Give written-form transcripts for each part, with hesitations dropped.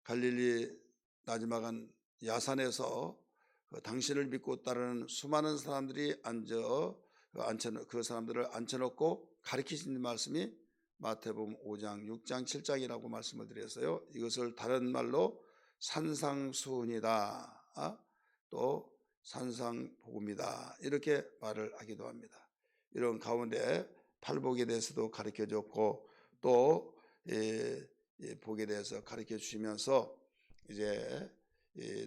갈릴리 나지막한 야산에서 당신을 믿고 따르는 수많은 사람들이 그 사람들을 앉혀놓고 가르치신 말씀이 마태복음 5장, 6장, 7장이라고 말씀을 드렸어요. 이것을 다른 말로 산상수훈이다, 또 산상복음이다, 이렇게 말을 하기도 합니다. 이런 가운데 팔복에 대해서도 가르쳐줬고 또 복에 대해서 가르쳐 주시면서 이제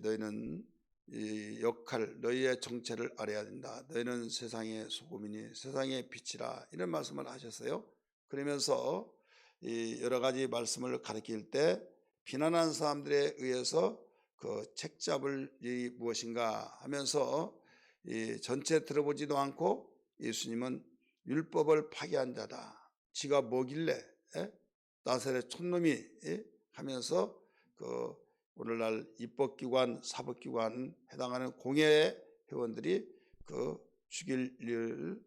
너희는 이 역할, 너희의 정체를 알아야 된다. 너희는 세상의 소금이니 세상의 빛이라, 이런 말씀을 하셨어요. 그러면서 이 여러 가지 말씀을 가르칠 때 비난한 사람들에 의해서 그 책잡을 일이 무엇인가 하면서 이 전체 들어보지도 않고 예수님은 율법을 파괴한 자다. 지가 뭐길래 나사렛 촌놈이 하면서 그 오늘날 입법기관, 사법기관 해당하는 공회 회원들이 그 죽일 일을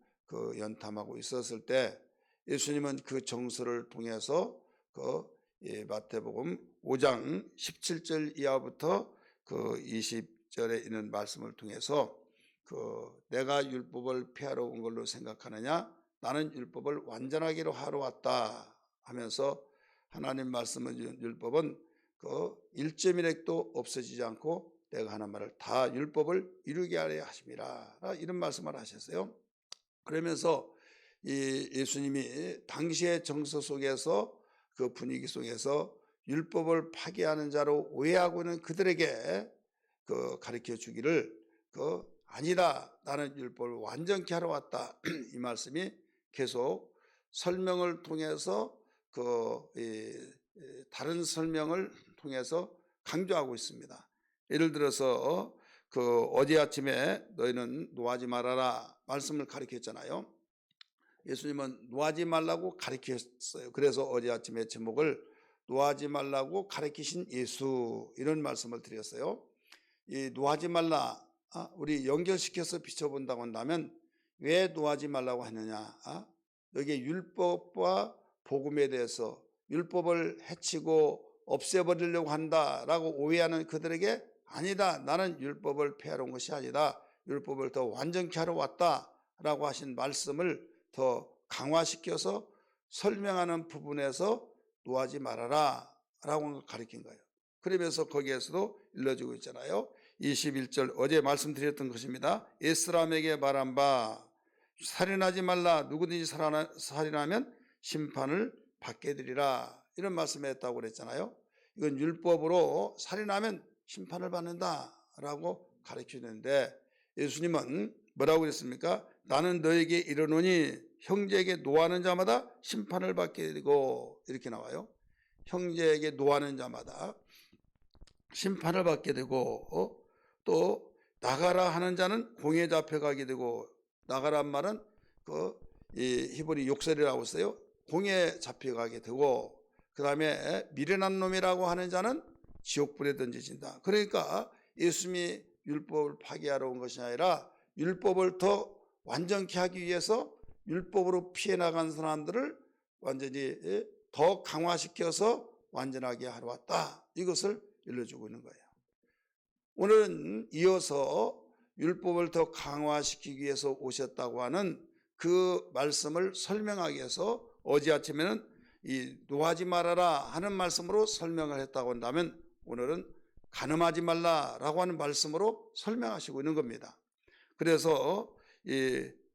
연탐하고 있었을 때 예수님은 그 정서를 통해서 마태복음 5장 17절 이하부터 20절에 있는 말씀을 통해서 내가 율법을 폐하러 온 걸로 생각하느냐? 나는 율법을 완전하기로 하러 왔다 하면서 하나님 말씀은 율법은 1.1획도 없어지지 않고 내가 하는 말을 다 율법을 이루게 하려 하심이라, 이런 말씀을 하셨어요. 그러면서 이 예수님이 당시의 정서 속에서 그 분위기 속에서 율법을 파괴하는 자로 오해하고 있는 그들에게 가르쳐 주기를 아니다, 나는 율법을 완전케 하러 왔다 이 말씀이 계속 설명을 통해서 다른 설명을 통해서 강조하고 있습니다. 예를 들어서 어제 아침에 너희는 노하지 말아라 말씀을 가르쳤잖아요. 예수님은 노하지 말라고 가르쳤어요. 그래서 어제 아침에 제목을 노하지 말라고 가르치신 예수, 이런 말씀을 드렸어요. 이 노하지 말라, 우리 연결시켜서 비춰본다고 한다면 왜 노하지 말라고 하느냐? 여기 율법과 복음에 대해서 율법을 해치고 없애버리려고 한다라고 오해하는 그들에게 아니다, 나는 율법을 폐하러 온 것이 아니다, 율법을 더 완전케 하러 왔다라고 하신 말씀을 더 강화시켜서 설명하는 부분에서 노하지 말아라 라고 가르친 거예요. 그러면서 거기에서도 일러주고 있잖아요. 21절 어제 말씀드렸던 것입니다. 옛사람에게 말한 바 살인하지 말라, 누구든지 살인하면 심판을 받게 되리라, 이런 말씀을 했다고 그랬잖아요. 이건 율법으로 살인하면 심판을 받는다라고 가르치는데 예수님은 뭐라고 그랬습니까? 나는 너에게 이르노니 형제에게 노하는 자마다 심판을 받게 되고, 이렇게 나와요. 형제에게 노하는 자마다 심판을 받게 되고 또 나가라 하는 자는 공에 잡혀가게 되고, 나가란 말은 이 히브리 욕설이라고 했어요. 공에 잡혀가게 되고, 그 다음에 미련한 놈이라고 하는 자는 지옥불에 던져진다. 그러니까 예수님이 율법을 파괴하러 온 것이 아니라 율법을 더 완전케 하기 위해서 율법으로 피해 나간 사람들을 완전히 더 강화시켜서 완전하게 하러 왔다, 이것을 일러주고 있는 거예요. 오늘은 이어서 율법을 더 강화시키기 위해서 오셨다고 하는 그 말씀을 설명하기 위해서 어제 아침에는 이 노하지 말아라 하는 말씀으로 설명을 했다고 한다면 오늘은 간음하지 말라라고 하는 말씀으로 설명하시고 있는 겁니다. 그래서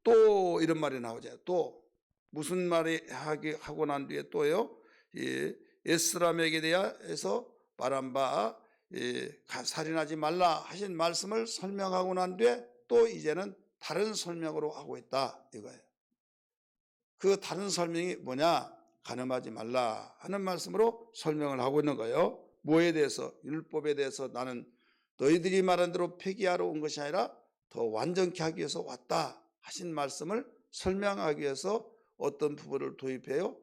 또 이런 말이 나오죠. 또 무슨 말이 하고 난 뒤에 또요, 옛사람에게 대해서 말한 바 살인하지 말라 하신 말씀을 설명하고 난 뒤에 또 이제는 다른 설명으로 하고 있다, 이거예요. 그 다른 설명이 뭐냐? 간음하지 말라 하는 말씀으로 설명을 하고 있는 거예요. 뭐에 대해서? 율법에 대해서 나는 너희들이 말한 대로 폐기하러 온 것이 아니라 더 완전케 하기 위해서 왔다 하신 말씀을 설명하기 위해서 어떤 부분을 도입해요?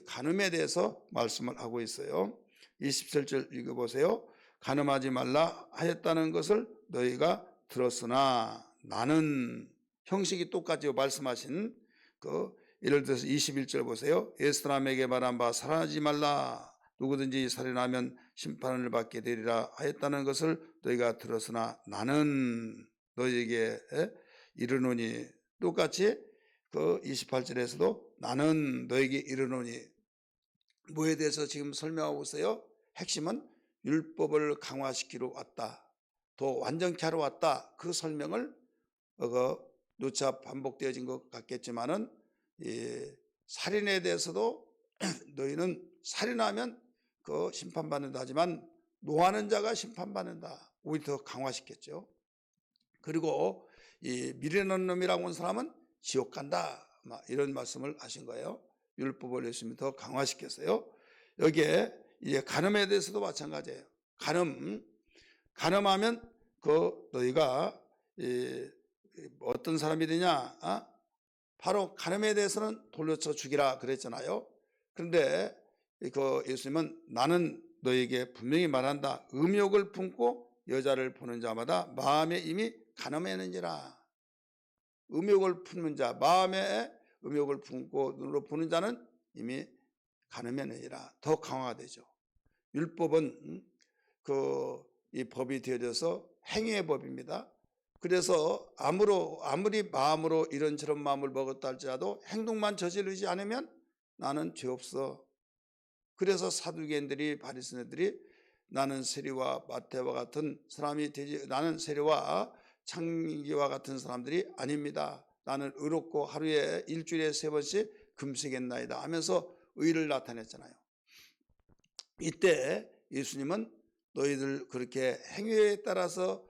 간음에 대해서 말씀을 하고 있어요. 27절 읽어보세요. 간음하지 말라 하였다는 것을 너희가 들었으나 나는, 형식이 똑같죠. 말씀하신 예를 들어서 21절 보세요. 옛사람에게 말한 바 살인하지 말라 누구든지 살인하면 심판을 받게 되리라 하였다는 것을 너희가 들었으나 나는 너희에게 이르노니, 똑같이 그 28절에서도 나는 너희에게 이르노니, 뭐에 대해서 지금 설명하고 있어요? 핵심은 율법을 강화시키러 왔다, 더 완전케 하러 왔다. 그 설명을 누차 반복되어진 것 같겠지만은, 살인에 대해서도 너희는 살인하면 그 심판받는다 하지만 노하는 자가 심판받는다, 오히려 더 강화시켰죠. 그리고 이 미련한 놈이라고 하는 사람은 지옥 간다, 이런 말씀을 하신 거예요. 율법을 예수님이 더 강화시켰어요. 여기에 이제 간음에 대해서도 마찬가지예요. 간음하면 그 너희가 어떤 사람이 되냐? 바로 간음에 대해서는 돌려쳐 죽이라 그랬잖아요. 그런데 그 예수님은 나는 너에게 분명히 말한다. 음욕을 품고 여자를 보는 자마다 마음에 이미 간음했는지라. 음욕을 품는 자, 마음에 음욕을 품고 눈으로 보는 자는 이미 간음했느니라. 더 강화되죠. 율법은 이 법이 되어져서 행위의 법입니다. 그래서 아무리 마음으로 이런저런 마음을 먹었다 할지라도 행동만 저지르지 않으면 나는 죄 없어. 그래서 사두개인들이, 바리새인들이 나는 세리와 마태와 같은 사람이 되지, 나는 세리와 창기와 같은 사람들이 아닙니다. 나는 의롭고 하루에 일주일에 3번씩 금식했나이다 하면서 의를 나타냈잖아요. 이때 예수님은 너희들 그렇게 행위에 따라서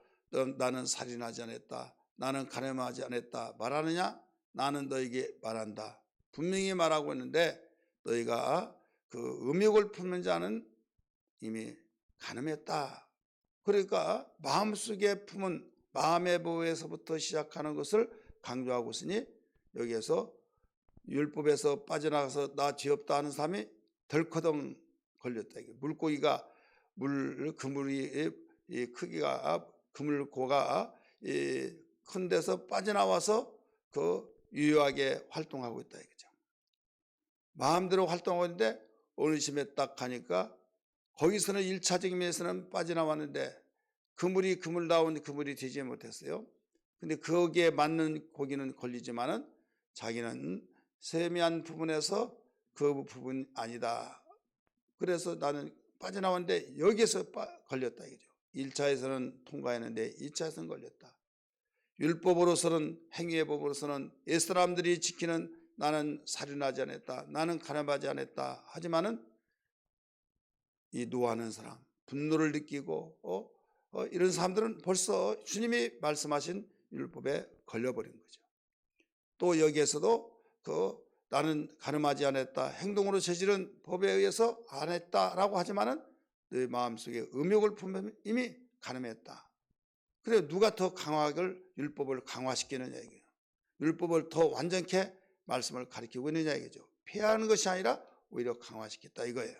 나는 살인하지 않았다, 나는 간음하지 않았다 말하느냐? 나는 너에게 말한다. 분명히 말하고 있는데 너희가 그 음욕을 품는 자는 이미 간음했다. 그러니까 마음속에 품은 마음의 보호에서부터 시작하는 것을 강조하고 있으니, 여기에서 율법에서 빠져나가서 나 죄 없다 하는 사람이 덜커덩 걸렸다. 물고기가 그물이 크기가 그물고가 큰 데서 빠져나와서 그 유효하게 활동하고 있다 이거죠. 마음대로 활동하고 있는데 어느 심에 딱 가니까 거기서는 1차적인 면에서는 빠져나왔는데 그물다운 그물이 되지 못했어요. 근데 거기에 맞는 고기는 걸리지만은 자기는 세미한 부분에서 그 부분 아니다. 그래서 나는 빠져나왔는데 여기에서 걸렸다 이거죠. 1차에서는 통과했는데 2차에서는 걸렸다. 율법으로서는, 행위의 법으로서는 옛사람들이 지키는 나는 살인하지 않았다, 나는 간음하지 않았다 하지만은 이 노하는 사람, 분노를 느끼고 이런 사람들은 벌써 주님이 말씀하신 율법에 걸려버린 거죠. 또 여기에서도 나는 간음하지 않았다, 행동으로 저지른 법에 의해서 안 했다라고 하지만은 내 마음속에 음욕을 품으면 이미 간음했다. 그래 누가 더 율법을 강화시키느냐 이게요. 율법을 더 완전케 말씀을 가르치고 있느냐 이거죠. 폐하는 것이 아니라 오히려 강화시켰다 이거예요.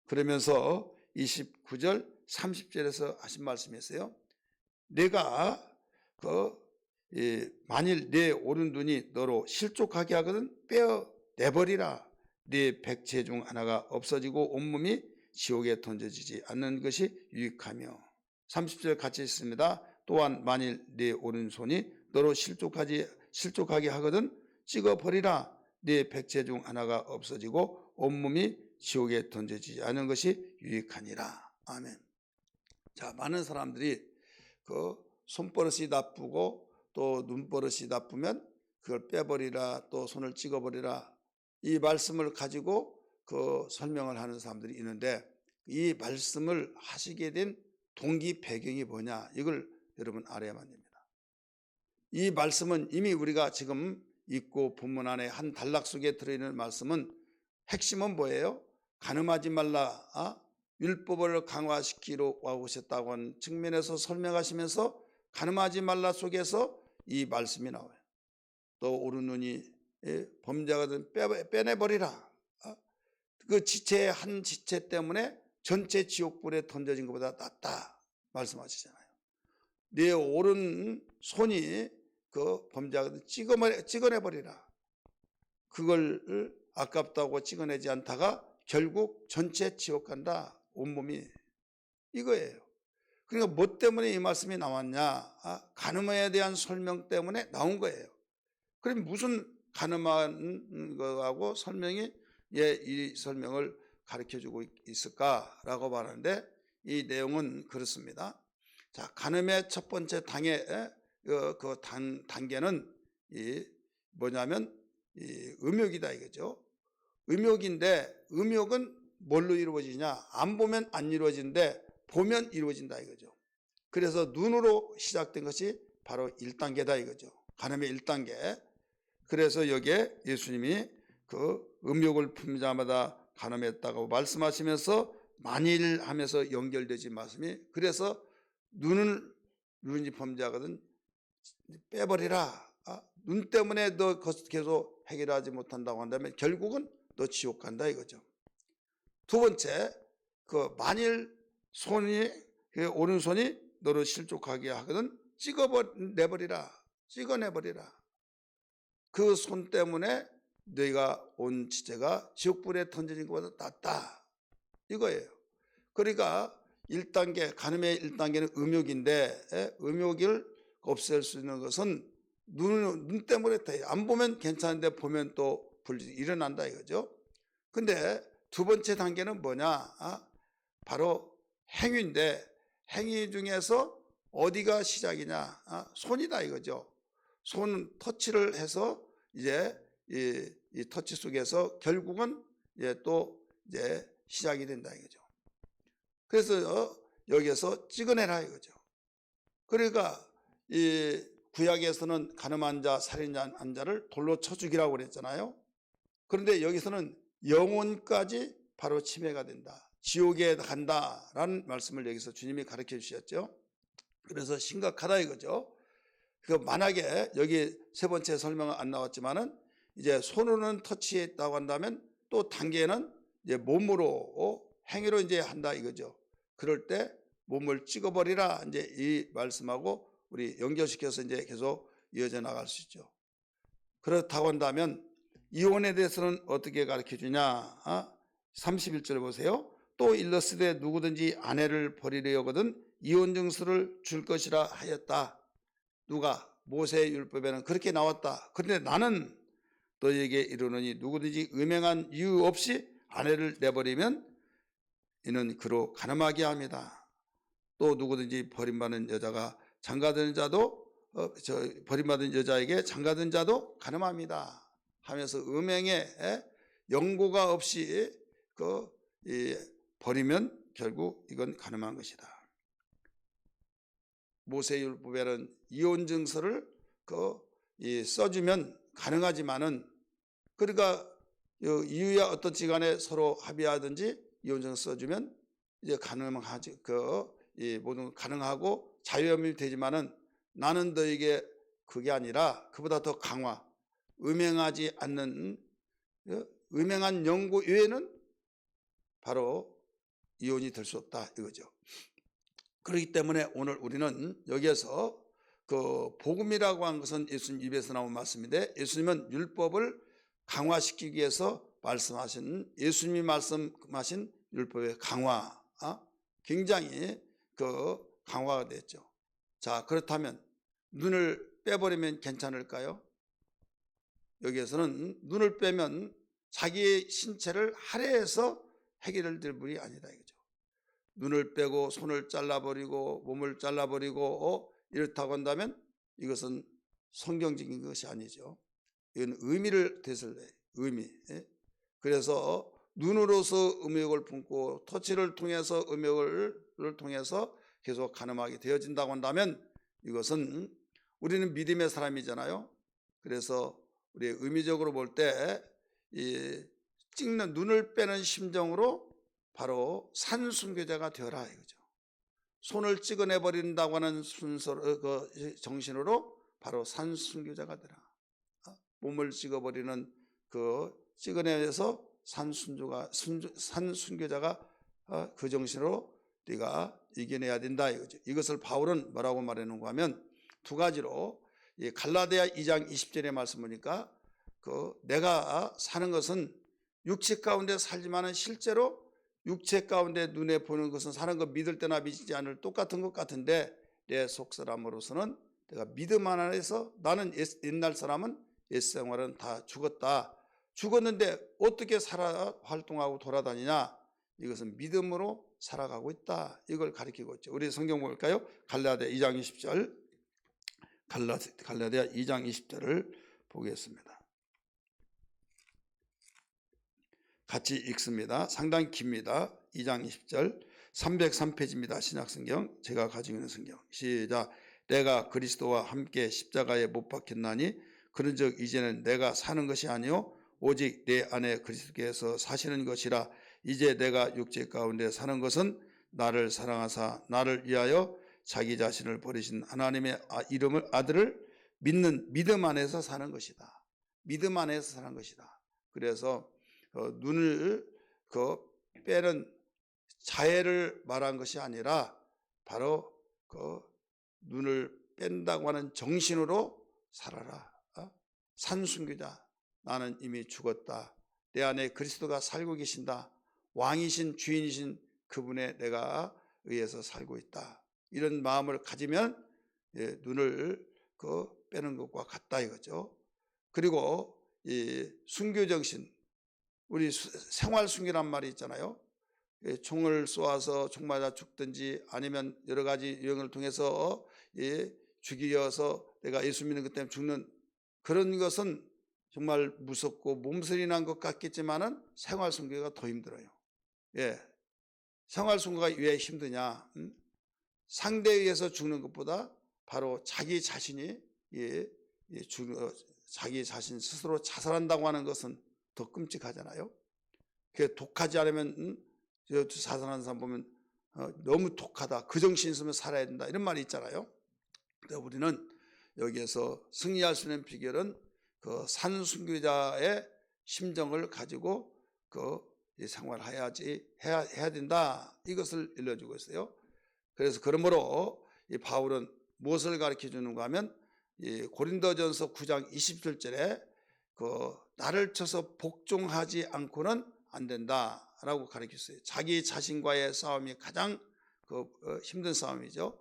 그러면서 29절 30절에서 하신 말씀이었어요. 내가 만일 내 오른눈이 너로 실족하게 하거든 빼어내버리라. 네 백체 중 하나가 없어지고 온몸이 지옥에 던져지지 않는 것이 유익하며. 30절 같이 있습니다. 또한 만일 네 오른손이 너로 실족하게 하거든 찍어버리라. 네 백체 중 하나가 없어지고 온몸이 지옥에 던져지지 않은 것이 유익하니라. 아멘. 자, 많은 사람들이 손버릇이 나쁘고 또 눈버릇이 나쁘면 그걸 빼버리라, 또 손을 찍어버리라, 이 말씀을 가지고 설명을 하는 사람들이 있는데, 이 말씀을 하시게 된 동기 배경이 뭐냐, 이걸 여러분 알아야만 됩니다. 이 말씀은 이미 우리가 지금 읽고 본문 안에 한 단락 속에 들어있는 말씀은 핵심은 뭐예요? 간음하지 말라, 율법을 강화시키러 와오셨다고 하는 측면에서 설명하시면서 간음하지 말라 속에서 이 말씀이 나와요. 또 오른눈이 범죄하거든 빼내버리라. 그 지체의 한 지체 때문에 전체 지옥불에 던져진 것보다 낫다 말씀하시잖아요. 네 오른손이 범죄하거든 찍어내버리라. 그걸 아깝다고 찍어내지 않다가 결국 전체 지옥 간다. 온몸이. 이거예요. 그러니까 뭐 때문에 이 말씀이 나왔냐? 간음에 대한 설명 때문에 나온 거예요. 그럼 무슨 간음한 거하고 설명이 이 설명을 가르쳐주고 있을까라고 말하는데, 이 내용은 그렇습니다. 자, 간음의 첫 번째 단계는 뭐냐면 음욕이다 이거죠. 음욕인데, 음욕은 뭘로 이루어지냐? 안 보면 안 이루어지는데 보면 이루어진다 이거죠. 그래서 눈으로 시작된 것이 바로 1단계다 이거죠. 간음의 1단계. 그래서 여기에 예수님이 그 음욕을 품는 자마다 간음했다고 말씀하시면서 만일 하면서 연결되지 말씀이, 그래서 눈이 범죄하거든 빼버리라. 눈 때문에 너 계속 해결하지 못한다고 한다면 결국은 너 지옥 간다 이거죠. 두 번째, 만일 오른손이 너를 실족하게 하거든 찍어내버리라. 그 손 때문에 너희가 온 지체가 지옥불에 던져진 것보다 낫다 이거예요. 그러니까 1단계, 간음의 1단계는 음욕인데, 음욕을 없앨 수 있는 것은 눈 때문에 안 보면 괜찮은데 보면 또 일어난다 이거죠. 근데 두 번째 단계는 뭐냐? 바로 행위인데, 행위 중에서 어디가 시작이냐? 손이다 이거죠. 손 터치를 해서 이제 이 터치 속에서 결국은 또 시작이 된다 이거죠. 그래서 여기에서 찍어내라 이거죠. 그러니까 이 구약에서는 간음한 자, 살인한 자를 돌로 쳐 죽이라고 그랬잖아요. 그런데 여기서는 영혼까지 바로 침해가 된다. 지옥에 간다라는 말씀을 여기서 주님이 가르쳐 주셨죠. 그래서 심각하다 이거죠. 만약에 여기 세 번째 설명은 안 나왔지만은 이제 손으로는 터치했다고 한다면 또 단계는 이제 몸으로 행위로 이제 한다 이거죠. 그럴 때 몸을 찍어버리라 이제 이 말씀하고 우리 연결시켜서 이제 계속 이어져 나갈 수 있죠. 그렇다고 한다면 이혼에 대해서는 어떻게 가르쳐 주냐? 31절 보세요. 또 일러스되 누구든지 아내를 버리려 하거든 이혼 증서를 줄 것이라 하였다. 누가? 모세의 율법에는 그렇게 나왔다. 그런데 나는 너에게 이르노니 누구든지 음행한 이유 없이 아내를 내버리면 이는 그로 간음하게 합니다. 또 누구든지 버림받은 여자가 장가든 자도 버림받은 여자에게 장가든 자도 간음합니다 하면서 음행에 영고가 없이 버리면 결국 이건 간음한 것이다. 모세율법에는 이혼 증서를 써주면 가능하지만은, 그러니까 이유야 어떻지 간에 서로 합의하든지 이혼 증서 써주면 이제 가능하지, 모든 가능하고 자유함이 되지만은 나는 너에게 그게 아니라 그보다 더 강화, 음행하지 않는 음행한 영구 외에는 바로 이혼이 될 수 없다 이거죠. 그렇기 때문에 오늘 우리는 여기에서 복음이라고 한 것은 예수님 입에서 나온 말씀인데, 예수님은 율법을 강화시키기 위해서 말씀하신, 예수님이 말씀하신 율법의 강화, 굉장히 강화가 됐죠. 자, 그렇다면 눈을 빼버리면 괜찮을까요? 여기에서는 눈을 빼면 자기의 신체를 할애해서 해결될 분이 아니다 이거죠. 눈을 빼고 손을 잘라버리고 몸을 잘라버리고 이렇다고 한다면 이것은 성경적인 것이 아니죠. 이건 의미를 대설해, 의미. 그래서 눈으로서 음욕을 품고 터치를 통해서 음욕을 통해서 계속 간음하게 되어진다고 한다면 이것은, 우리는 믿음의 사람이잖아요. 그래서 우리 의미적으로 볼 때 이 찍는, 눈을 빼는 심정으로 바로 산순교자가 되어라 이거죠. 손을 찍어내 버린다고 하는 순서로, 정신으로 바로 산순교자가 되라. 몸을 찍어버리는 찍어내서 산순교자가 그 정신으로 네가 이겨내야 된다 이거죠. 이것을 바울은 뭐라고 말해놓는가 하면 두 가지로, 갈라디아 2장 20절의 말씀 보니까 내가 사는 것은 육체 가운데 살지만은 실제로 육체 가운데 눈에 보는 것은 사는 거 믿을 때나 믿지 않을 똑같은 것 같은데 내 속사람으로서는 내가 믿음 안에서 나는 옛날 사람은 옛 생활은 다 죽었다. 죽었는데 어떻게 살아 활동하고 돌아다니냐? 이것은 믿음으로 살아가고 있다. 이걸 가리키고 있죠. 우리 성경 볼까요? 갈라디아 2장 20절. 갈라디아 2장 20절을 보겠습니다. 같이 읽습니다. 상당히 깁니다. 2장 20절 303페이지입니다. 신약성경 제가 가지고 있는 성경. 시작. 내가 그리스도와 함께 십자가에 못 박혔나니 그런즉 이제는 내가 사는 것이 아니요 오직 내 안에 그리스도께서 사시는 것이라. 이제 내가 육체 가운데 사는 것은 나를 사랑하사 나를 위하여 자기 자신을 버리신 하나님의 아들을 믿는 믿음 안에서 사는 것이다. 믿음 안에서 사는 것이다. 그래서 눈을 빼는 자해를 말한 것이 아니라 바로 눈을 뺀다고 하는 정신으로 살아라. 산순교자. 나는 이미 죽었다. 내 안에 그리스도가 살고 계신다. 왕이신 주인이신 그분에 내가 의해서 살고 있다. 이런 마음을 가지면 눈을 빼는 것과 같다 이거죠. 그리고 이 순교정신, 우리 생활순교란 말이 있잖아요. 총을 쏘아서 총 맞아 죽든지 아니면 여러 가지 유형을 통해서 죽이어서 내가 예수 믿는 것 때문에 죽는 그런 것은 정말 무섭고 몸서리 난 것 같겠지만은 생활순교가 더 힘들어요. 생활순교가 왜 힘드냐? 상대에 의해서 죽는 것보다 바로 자기 자신이 자기 자신 스스로 자살한다고 하는 것은 더 끔찍하잖아요. 그 독하지 않으면 자살하는 사람 보면 너무 독하다. 그 정신 있으면 살아야 된다. 이런 말이 있잖아요. 그래서 우리는 여기에서 승리할 수 있는 비결은 그 산순교자의 심정을 가지고 생활해야지 해야 된다. 이것을 일러주고 있어요. 그래서 그러므로 이 바울은 무엇을 가르쳐 주는가 하면 이 고린도전서 9장 27절에 나를 쳐서 복종하지 않고는 안 된다라고 가르쳤어요. 자기 자신과의 싸움이 가장 힘든 싸움이죠.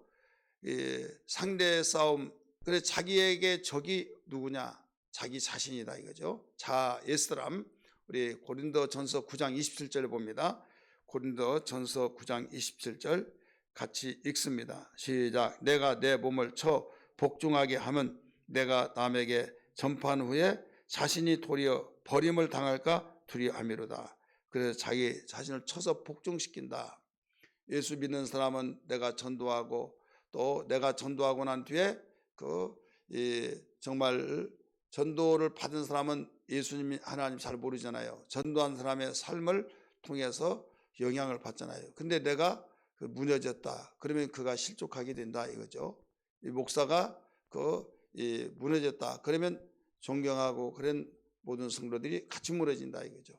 상대의 싸움. 그래서 자기에게 적이 누구냐? 자기 자신이다 이거죠. 자, 옛사람. 우리 고린도전서 9장 27절을 봅니다. 고린도전서 9장 27절 같이 읽습니다. 시작. 내가 내 몸을 쳐 복종하게 하면 내가 남에게 전파한 후에 자신이 도리어 버림을 당할까 두려움이로다. 그래서 자기 자신을 쳐서 복종시킨다. 예수 믿는 사람은 내가 전도하고 또 내가 전도하고 난 뒤에 정말 전도를 받은 사람은 예수님 하나님 잘 모르잖아요. 전도한 사람의 삶을 통해서 영향을 받잖아요. 근데 내가 무너졌다. 그러면 그가 실족하게 된다 이거죠. 이 목사가 무너졌다. 그러면 존경하고 그런 모든 성도들이 같이 무너진다 이거죠.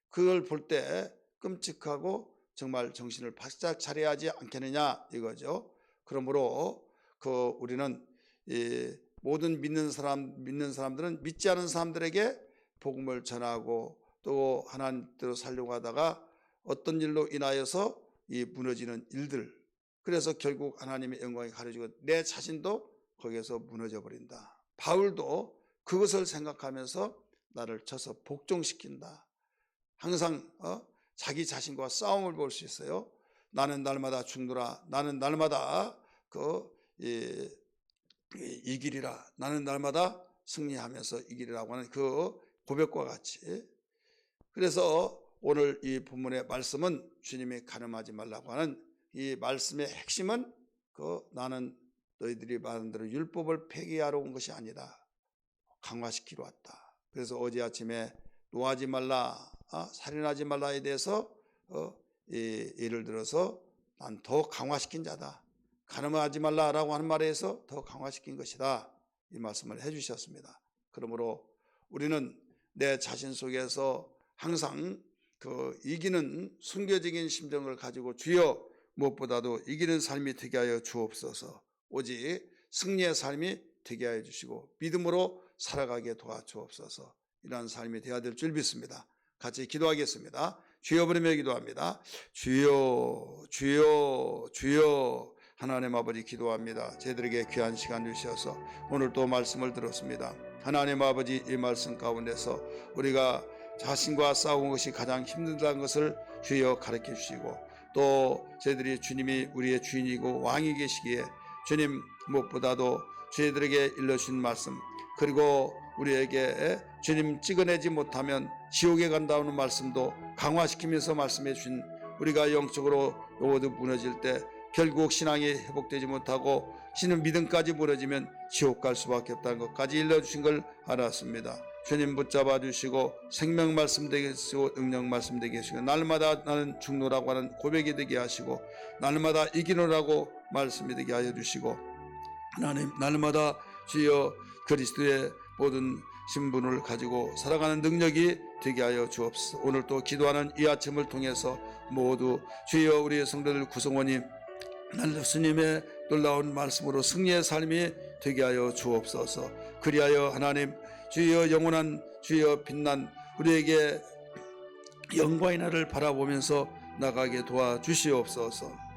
그걸 볼 때 끔찍하고 정말 정신을 바짝 차려야지 않겠느냐 이거죠. 그러므로 우리는 모든 믿는 사람들은 믿지 않은 사람들에게 복음을 전하고 또 하나님대로 살려고 하다가 어떤 일로 인하여서 이 무너지는 일들, 그래서 결국 하나님의 영광이 가려지고 내 자신도 거기에서 무너져 버린다. 바울도 그것을 생각하면서 나를 쳐서 복종시킨다. 항상 자기 자신과 싸움을 볼 수 있어요. 나는 날마다 죽노라. 나는 날마다 이기리라. 나는 날마다 승리하면서 이기리라고 하는 그 고백과 같이. 그래서 오늘 이 본문의 말씀은 주님이 가늠하지 말라고 하는 이 말씀의 핵심은 나는 너희들이 받은 대로 율법을 폐기하러 온 것이 아니라 강화시키러 왔다. 그래서 어제 아침에 노하지 말라, 살인하지 말라에 대해서 예를 들어서 난 더 강화시킨 자다. 가늠하지 말라라고 하는 말에서 더 강화시킨 것이다. 이 말씀을 해주셨습니다. 그러므로 우리는 내 자신 속에서 항상 이기는 순교적인 심정을 가지고 주여 무엇보다도 이기는 삶이 되게 하여 주옵소서. 오직 승리의 삶이 되게 하여 주시고 믿음으로 살아가게 도와주옵소서. 이러한 삶이 되어야 될 줄 믿습니다. 같이 기도하겠습니다. 주여 부르며 기도합니다. 주여 주여 주여. 하나님 아버지 기도합니다. 저희들에게 귀한 시간 주셔서 오늘 또 말씀을 들었습니다. 하나님 아버지, 이 말씀 가운데서 우리가 자신과 싸우는 것이 가장 힘들다는 것을 주여 가르쳐 주시고, 또 저희들이 주님이 우리의 주인이고 왕이 계시기에 주님 무엇보다도 저희들에게 일러주신 말씀, 그리고 우리에게 주님 찍어내지 못하면 지옥에 간다는 말씀도 강화시키면서 말씀해 주신, 우리가 영적으로 모두 무너질 때 결국 신앙이 회복되지 못하고 신은 믿음까지 무너지면 지옥 갈 수밖에 없다는 것까지 일러주신 걸 알았습니다. 주님 붙잡아 주시고 생명 말씀 되게 하시고 능력 말씀 되게 하시고, 날마다 나는 죽노라고 하는 고백이 되게 하시고, 날마다 이기노라고 말씀이 되게 하여 주시고, 하나님 날마다 주여 그리스도의 모든 신분을 가지고 살아가는 능력이 되게 하여 주옵소서. 오늘 또 기도하는 이 아침을 통해서 모두 주여 우리의 성도들 구성원이 예수님의 놀라운 말씀으로 승리의 삶이 되게 하여 주옵소서. 그리하여 하나님 주여 영원한 주여 빛난 우리에게 영광의 날을 바라보면서 나가게 도와주시옵소서.